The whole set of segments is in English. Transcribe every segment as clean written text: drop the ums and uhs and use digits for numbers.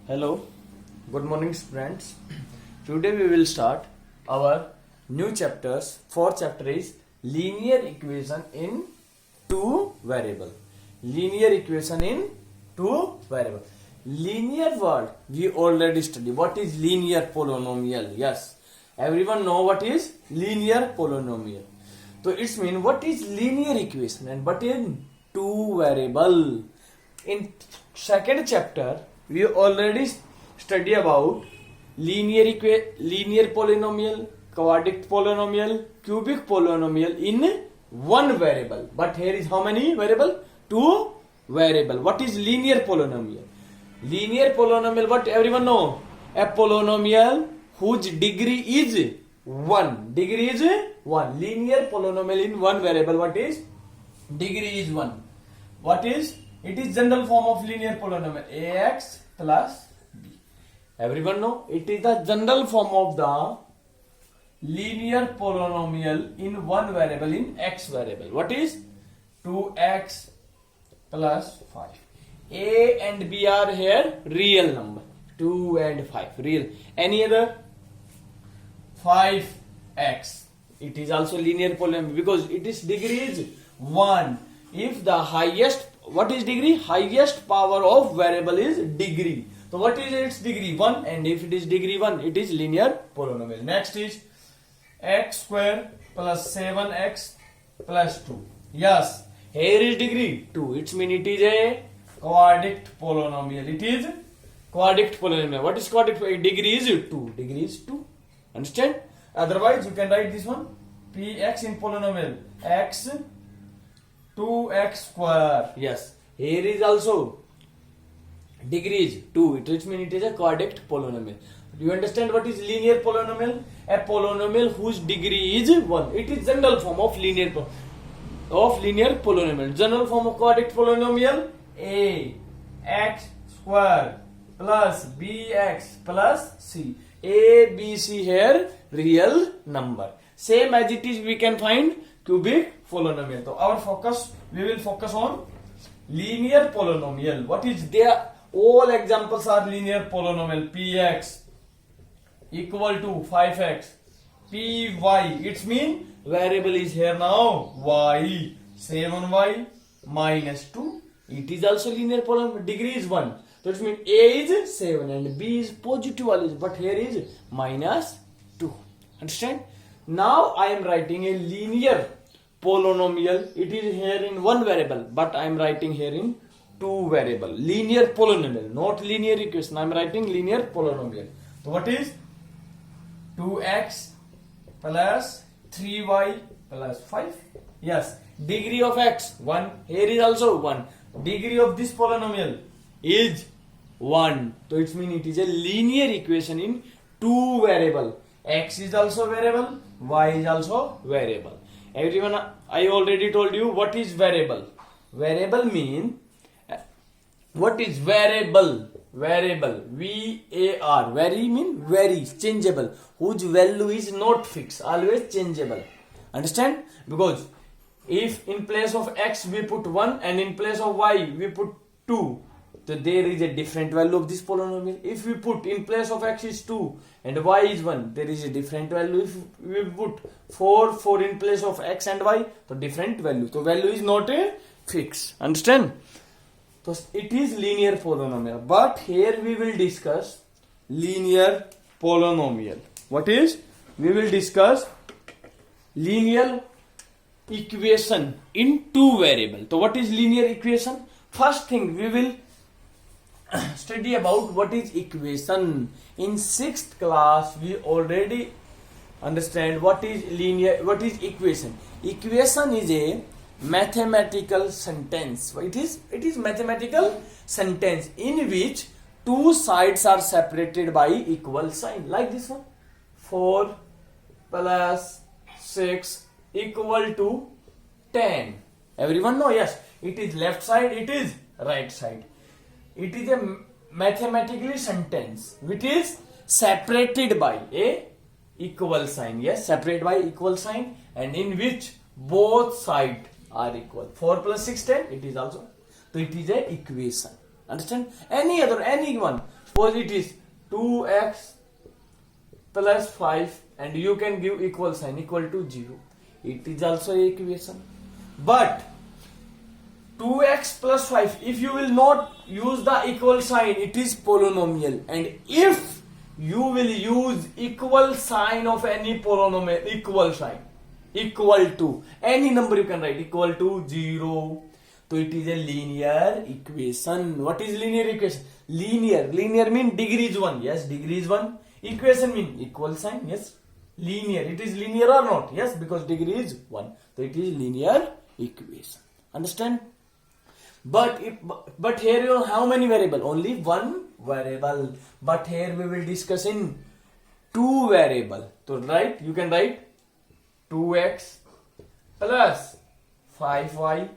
Hello, good morning friends. Today we will start our new chapters. Fourth chapter is linear equation in two variable. Linear equation in two variable. Linear word we already studied. What is linear polynomial? Yes, everyone know what is linear polynomial. So it's mean what is linear equation and what is two variable. In second chapter we already study about linear polynomial, quadratic polynomial, cubic polynomial in one variable. But here is how many variable? Two variable. What is linear polynomial? Linear polynomial, what everyone know? A polynomial whose degree is 1. Degree is 1. Linear polynomial in one variable. What is? Degree is 1. What is? It is general form of linear polynomial. Ax plus b. Everyone know? It is the general form of the linear polynomial in one variable in x variable. What is? 2x plus 5. A and b are here real number. 2 and 5 real. Any other? 5x. It is also linear polynomial because it is degree is 1. If the highest, what is degree? Highest power of variable is degree. So what is its degree? 1. And if it is degree 1, it is linear polynomial. Next is x square plus 7x plus 2. Yes, here is degree 2. It means it is a quadratic polynomial. It is quadratic polynomial. What is quadratic? Degree is 2. Degree is 2. Understand? Otherwise, you can write this one. Px in polynomial. X 2x square. Yes, here is also degree is 2. It means it is a quadratic polynomial. Do you understand what is linear polynomial? A polynomial whose degree is 1. It is general form of linear polynomial. General form of quadratic polynomial: a x square plus bx plus c. A, b, c here real number. Same as it is we can find cubic polynomial. So our focus, we will focus on linear polynomial. What is there? All examples are linear polynomial. Px equal to 5x. Py, it means variable is here now y. 7y minus 2. It is also linear polynomial. Degree is 1. So it means a is 7 and b is positive value, but here is minus 2. Understand? Now I am writing a linear polynomial. It is here in one variable, but I am writing here in two variable. Linear polynomial, not linear equation. I am writing linear polynomial. So what is 2x plus 3y plus 5? Yes. Degree of x 1. Here is also 1. Degree of this polynomial is 1. So it means it is a linear equation in two variable. X is also variable, y is also variable. Everyone, I already told you what is variable. Variable mean, what is variable? Variable, V-A-R, vary mean varies, changeable, whose value is not fixed, always changeable. Understand? Because if in place of x we put 1 and in place of y we put 2, so there is a different value of this polynomial. If we put in place of x is 2 and y is 1, there is a different value. If we put 4 in place of x and y, so different value. So value is not a fix. Understand? So it is linear polynomial. But here we will discuss linear polynomial. What is? We will discuss linear equation in two variable. So what is linear equation? First thing we will study about what is equation. In 6th class we already understand what is linear, what is equation. Equation is a mathematical sentence. It is mathematical sentence in which two sides are separated by equal sign, like this one. 4 plus 6 equal to 10. Everyone know? Yes, it is left side, it is right side. It is a mathematically sentence which is separated by a equal sign. Yes, separated by equal sign, and in which both sides are equal. 4 plus 6 10. It is also. So it is a equation. Understand? Any one. Suppose it is 2x plus 5 and you can give equal sign equal to 0. It is also an equation. But 2x plus 5, if you will not use the equal sign, it is polynomial. And if you will use equal sign of any polynomial, equal sign, equal to any number you can write, equal to 0. So it is a linear equation. What is linear equation? Linear mean degree is 1. Yes, degree is 1. Equation mean equal sign. Yes, linear. It is linear or not? Yes, because degree is 1. So it is linear equation. Understand? But here you have how many variable? Only one variable. But here we will discuss in two variable. So you can write 2x plus 5y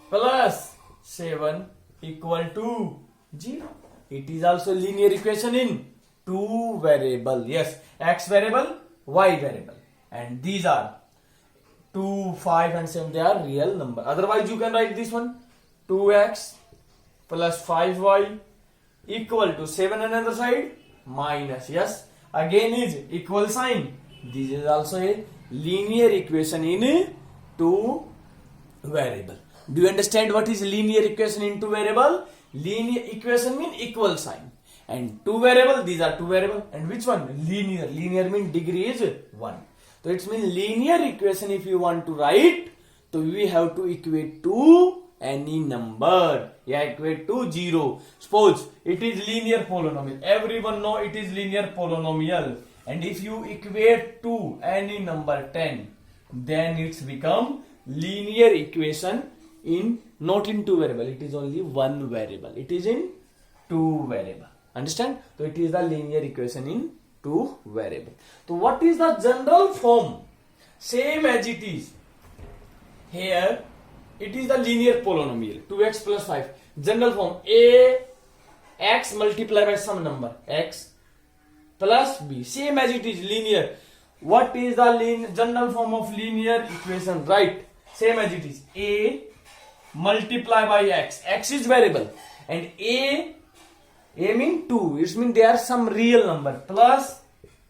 plus 7 equal to 0. It is also linear equation in two variable. Yes, x variable, y variable. And these are 2, 5 and 7, they are real number. Otherwise you can write this one, 2x plus 5y equal to 7 another side minus. Yes, again is equal sign. This is also a linear equation in two variable. Do you understand what is linear equation in two variable? Linear equation mean equal sign. And two variable, these are two variable. And which one? Linear. Linear mean degree is 1. So it means linear equation if you want to write, so we have to equate to any number. Yeah, equate to 0. Suppose it is linear polynomial. Everyone know it is linear polynomial. And if you equate to any number 10, then it's become linear equation in not in two variable. It is only one variable. It is in two variable. Understand? So it is the linear equation in two variable. So what is the general form? Same as it is here. It is the linear polynomial 2x plus 5. General form a x multiplied by some number x plus b. Same as it is linear. What is the general form of linear equation? Right. Same as it is a multiply by x. X is variable and a mean 2. It means there are some real number plus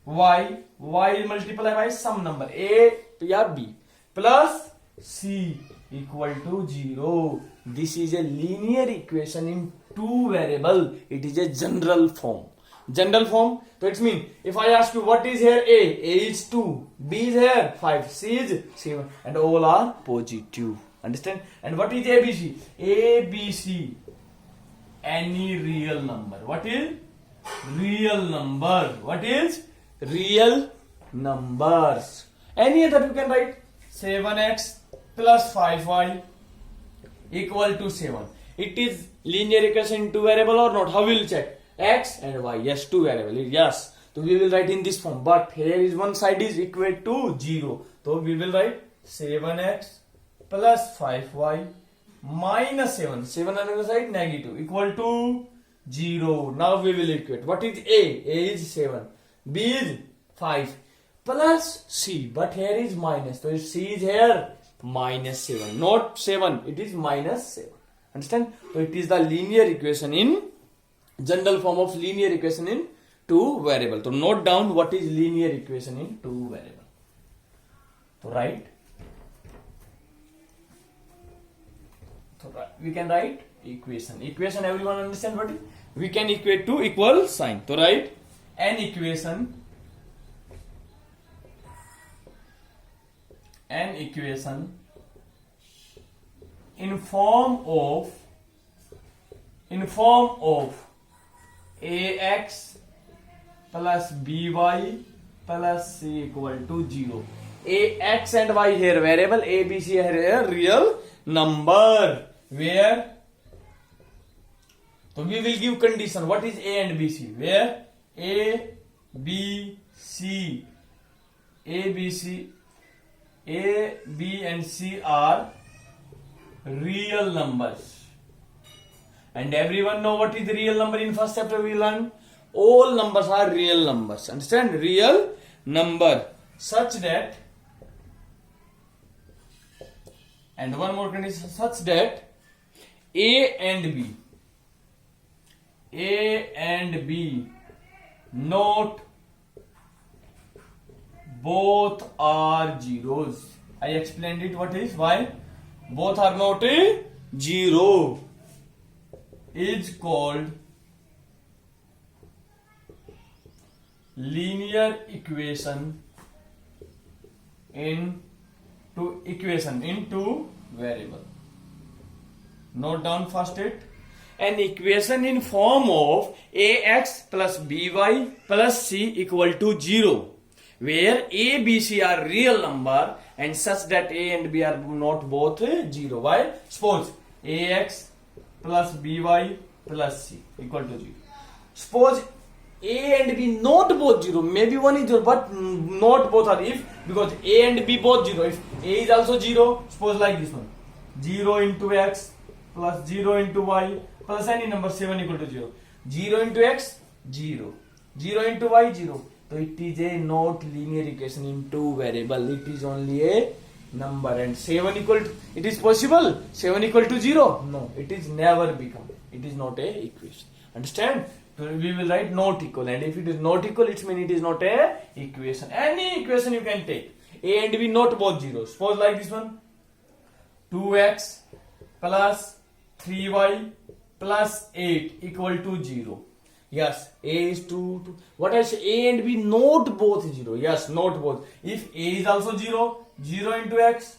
y multiply by some number a or b plus c equal to 0. This is a linear equation in two variable. It is a general form. General form. So it means if I ask you what is here a is 2, b is here 5, c is 7 and all are positive. Understand? And what is ABC? ABC any real number. What is real number? What is real numbers? Any other you can write 7x plus 5y equal to 7. It is linear equation in two variable or not? How will you check? X and y. Yes, two variable. Yes. So we will write in this form. But here is one side is equal to 0. So we will write 7x plus 5y minus 7. 7 on the other side negative equal to 0. Now we will equate. What is A? A is 7. B is 5 plus C. But here is minus. So C is here minus 7. Not 7. It is minus 7. Understand? So it is the linear equation in general form of linear equation in two variable. So note down what is linear equation in two variable. So write. So we can write equation. Equation everyone understand what is? We can equate to equal sign. So write an equation. An equation in form of ax plus by plus c equal to 0. Ax and y here variable, a, b, c here real number. Where? So we will give condition. What is a and b, c? Where a, b, c, and c are real numbers. And everyone know what is the real number. In first chapter we learned all numbers are real numbers. Understand? Real number such that, and one more condition, such that a and b A and B not both are zeros. I explained it. What is why both are not a zero is called linear equation into variable. Note down first it. An equation in form of ax plus by plus c equal to 0, where a, b, c are real number and such that a and b are not both 0. Why? Suppose ax plus by plus c equal to 0. Suppose a and b not both 0, maybe one is 0 but not both are. If because a and b both 0, if a is also 0, suppose like this one, 0 into x plus 0 into y plus any number 7 equal to 0. 0 into x 0, 0 into y 0. So it is a not linear equation in two variable. It is only a number. And 7 equal to, it is possible 7 equal to 0? No, it is never become. It is not a equation. Understand? So we will write not equal, and if it is not equal, it means it is not a equation. Any equation you can take. A and b not both 0. Suppose like this one, 2x plus 3y plus 8 equal to 0. Yes, a is 2. What else? A and b not both 0. Yes, not both. If a is also 0, 0 into x,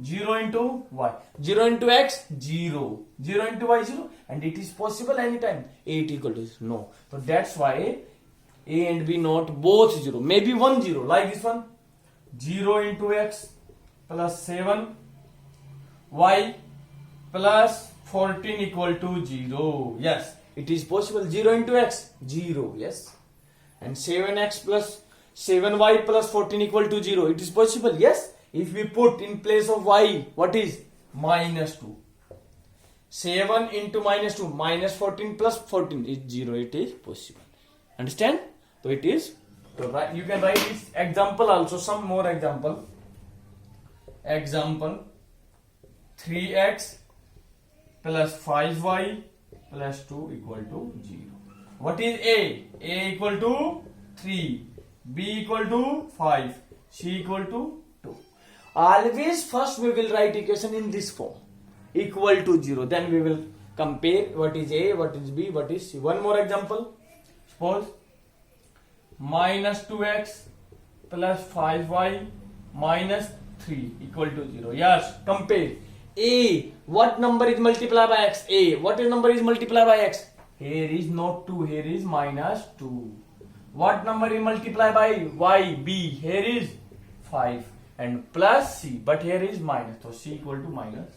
0 into y, 0 into x 0, 0 into y 0, and it is possible anytime 8 equal to 0. No, so that's why a and b not both 0, maybe 1 0 like this one, 0 into x plus 7 y plus 14 equal to 0. Yes, it is possible. 0 into x 0. Yes, and 7x plus 7y plus 14 equal to 0. It is possible. Yes, if we put in place of y, what is minus 2, 7 into minus 2, minus 14 plus 14 is 0. It is possible. Understand? So it is. So you can write this example also. Some more example. Example 3x plus 5y plus 2 equal to 0. What is a? A equal to 3, b equal to 5, c equal to 2. Always first we will write equation in this form, equal to 0. Then we will compare what is a, what is b, what is c. One more example. Suppose minus 2x plus 5y minus 3 equal to 0. Yes, compare. A, what number is multiplied by x? A, what number is multiplied by x? Here is not 2, here is minus 2. What number is multiplied by y? B, here is 5 and plus c, but here is minus, so c equal to minus.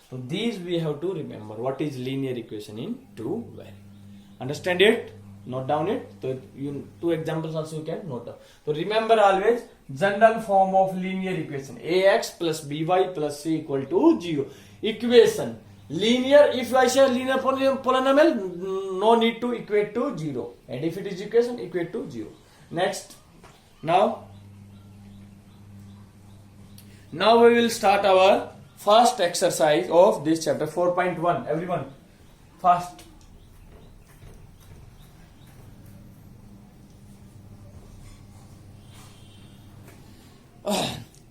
So these we have to remember. What is linear equation in two variables? Understand it? Note down it. So you two examples also you can note down. So remember always general form of linear equation: ax plus by plus c equal to 0. Equation linear. If I say linear polynomial, no need to equate to 0. And if it is equation, equate to 0. Next, now we will start our first exercise of this chapter 4.1. Everyone, first.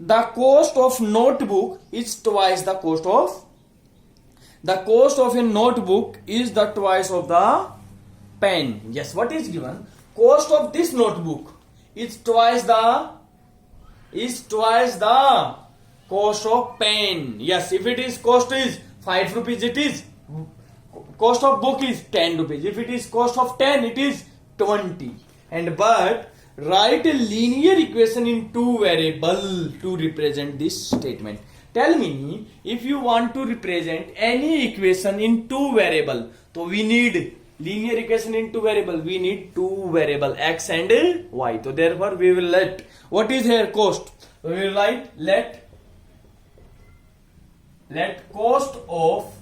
The cost of notebook is twice the cost of. The cost of a notebook is the twice of the pen. Yes, what is given? Cost of this notebook is twice the cost of pen. Yes, if it is cost is 5 rupees, it is cost of book is 10 rupees. If it is cost of 10, it is 20. And but write a linear equation in two variable to represent this statement. Tell me, if you want to represent any equation in two variable, so we need linear equation in two variable. We need two variable x and y. So therefore we will let, what is here cost? So we will write let cost of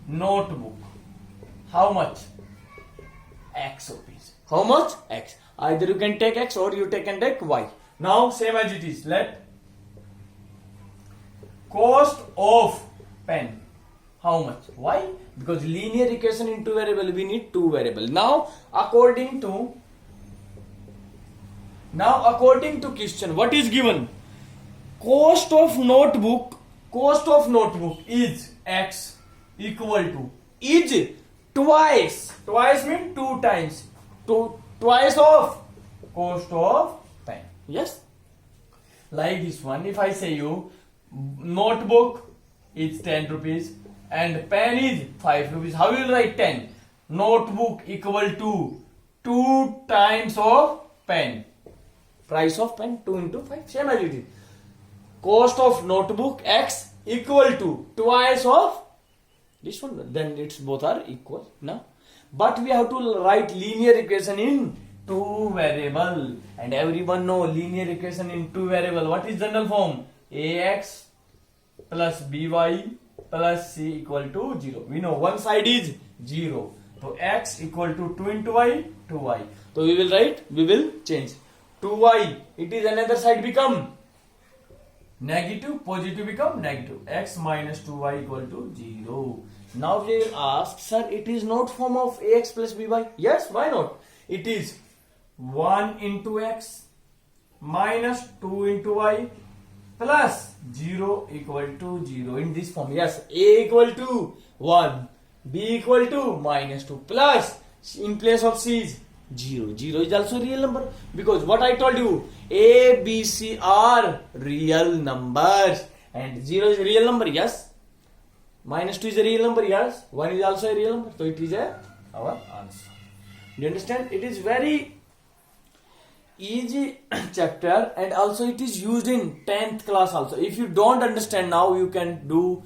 notebook. How much? X rupees. How much? X. Either you can take x or you can take y. Now same as it is. Let cost of pen. How much? Why? Because linear equation in two variable, we need two variable. Now according to question, what is given? Cost of notebook is X equal to is twice means two times, twice of cost of pen. Yes, like this one. If I say you notebook is 10 rupees and pen is 5 rupees, how will you write 10? Notebook equal to 2 times of pen. Price of pen 2 into 5, same as it is. Cost of notebook X equal to twice of this one, then it's both are equal now. But we have to write linear equation in two variable, and everyone know linear equation in two variable. What is general form? Ax plus by plus c equal to 0. We know one side is 0. So x equal to 2 into y, 2y. So we will change 2y. It is another side become negative, positive become negative. X minus 2y equal to 0. Now we will ask, sir, it is not form of ax plus by. Yes, why not? It is 1 into x minus 2 into y plus 0 equal to 0 in this form. Yes, a equal to 1, b equal to minus 2 plus in place of c is 0. 0 is also real number, because what I told you, a, b, c are real numbers and 0 is a real number. Yes, minus 2 is a real number. Yes, 1 is also a real number. So it is our answer. Do you understand? It is very easy chapter, and also it is used in 10th class also. If you don't understand now, you can do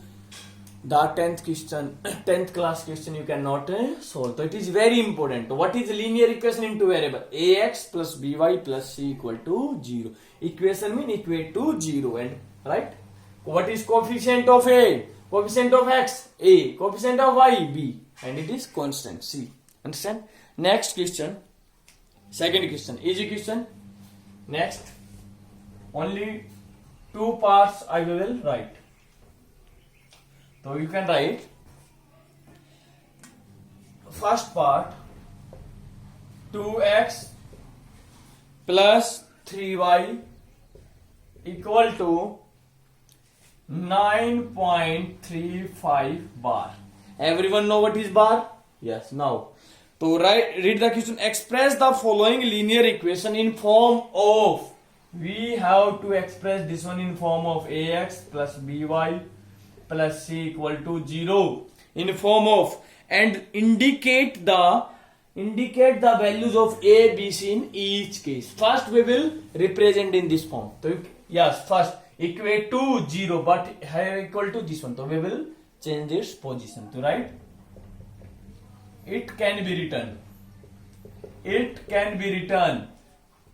the 10th class question you cannot solve. So it is very important. What is linear equation in two variable? Ax plus by plus c equal to 0. Equation mean equate to 0, and right? What is coefficient of a? Coefficient of x a, coefficient of y b, and it is constant c. Understand? Next question, second question, easy question. Next, only two parts I will write. So you can write first part 2x plus 3y equal to 9.35 bar. Everyone know what is bar? Yes. Now, to read the question. Express the following linear equation in form of. We have to express this one in form of ax plus by plus c equal to 0 in form of, and indicate the values of a, b, c in each case. First we will represent in this form. So yes, first equate to 0, but here equal to this one. So we will change its position to write. It can be written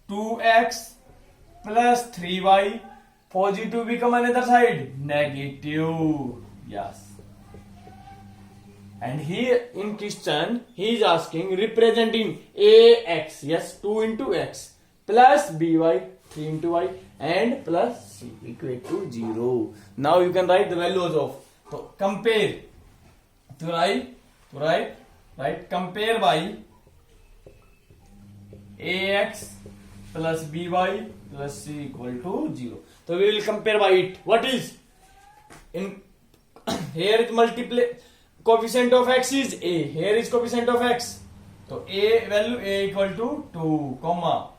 2x plus 3y. Positive become another side negative. Yes. And here in question he is asking representing ax. Yes, 2 into x plus by 3 into y and plus c equal to 0. Now you can write the values of. So compare to write compare by ax plus by plus c equal to 0. So we will compare by it. What is in here is multiply coefficient of x is a, here is coefficient of x. So a value a equal to 2, comma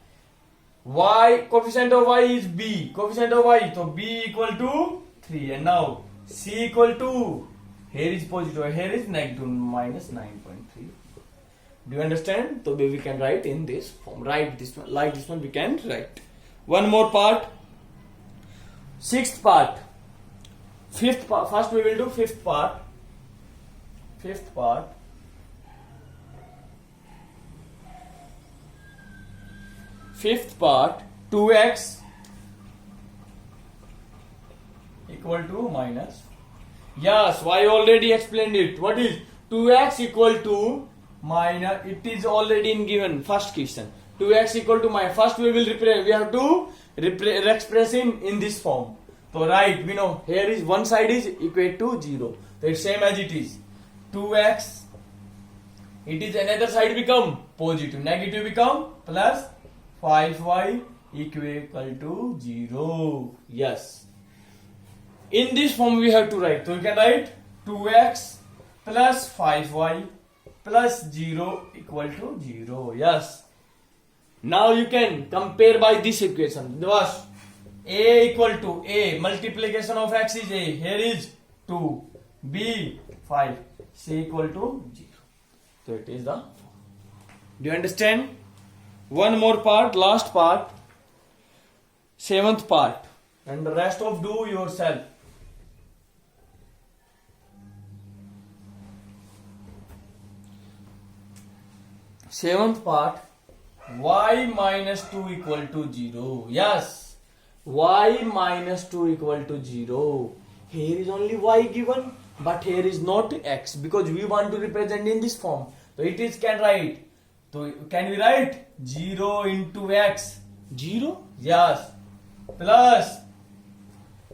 y coefficient of y is b, coefficient of y, so b equal to 3, and now c equal to, here is positive, here is negative, minus 9.3. Do you understand? So we can write in this form. Write this one like this one. We can write one more part. Sixth part, fifth part. First we will do fifth part. Fifth part. Fifth part, 2x equal to minus. Yes, I already explained it. What is 2x equal to minus? It is already in given first question. 2x equal to minus. First we will represent. We have to express in this form. So right, we know here is one side is equate to 0. So it's same as it is. 2x. It is another side become positive. Negative become plus 5y equal to 0. Yes. In this form we have to write. So we can write 2x plus 5y plus 0 equal to 0. Yes. Now you can compare by this equation. Was a equal to a, multiplication of x is a. Here is 2. B 5. C equal to 0. So it is the form. Do you understand? One more part, last part, 7th part, and the rest of do yourself. Seventh part, y minus 2 equal to 0. Yes, y minus 2 equal to 0. Here is only y given, but here is not x, because we want to represent in this form. So it is can write. So can we write 0 into x? 0? Yes. Plus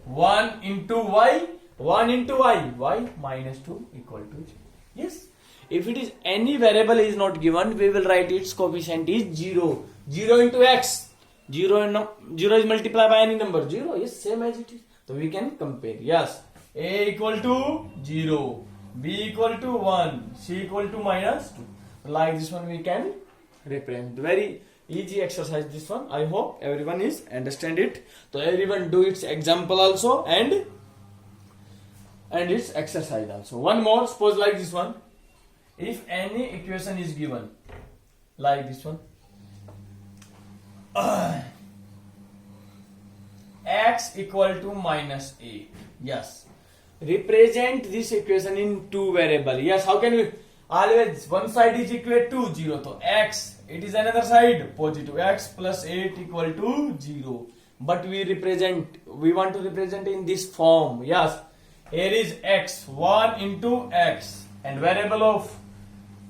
1 into y. 1 into y. Y minus 2 equal to 0. Yes. If it is any variable is not given, we will write its coefficient is 0. 0 into x. 0 is multiplied by any number. 0. Yes, same as it is. So we can compare. Yes. A equal to 0. B equal to 1. C equal to minus 2. Like this one we can represent. Very easy exercise this one. I hope everyone is understand it. So everyone do its example also and its exercise also. One more, suppose like this one. If any equation is given like this one, x equal to minus 8. Yes. Represent this equation in two variable. Yes, how can we? Always one side is equal to 0. So x, it is another side positive. X plus 8 equal to 0. But we want to represent in this form. Yes. Here is x, 1 into x, and variable of,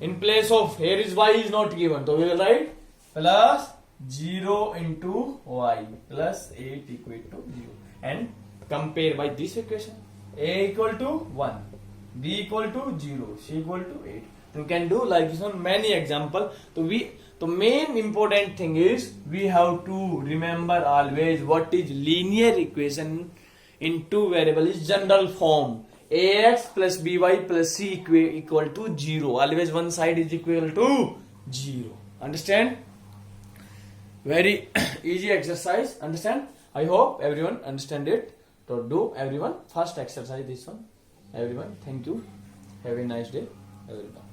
in place of, here is y is not given. So we will write plus 0 into y plus 8 equal to 0. And compare by this equation. A equal to 1, B equal to 0, C equal to 8. You can do like this one, many example. So the main important thing is we have to remember always what is linear equation in two variable is general form. Ax plus by plus c equal to 0. Always one side is equal to 0. Understand? Very easy exercise. Understand? I hope everyone understand it. So do everyone first exercise this one. Everyone, thank you. Have a nice day, everyone.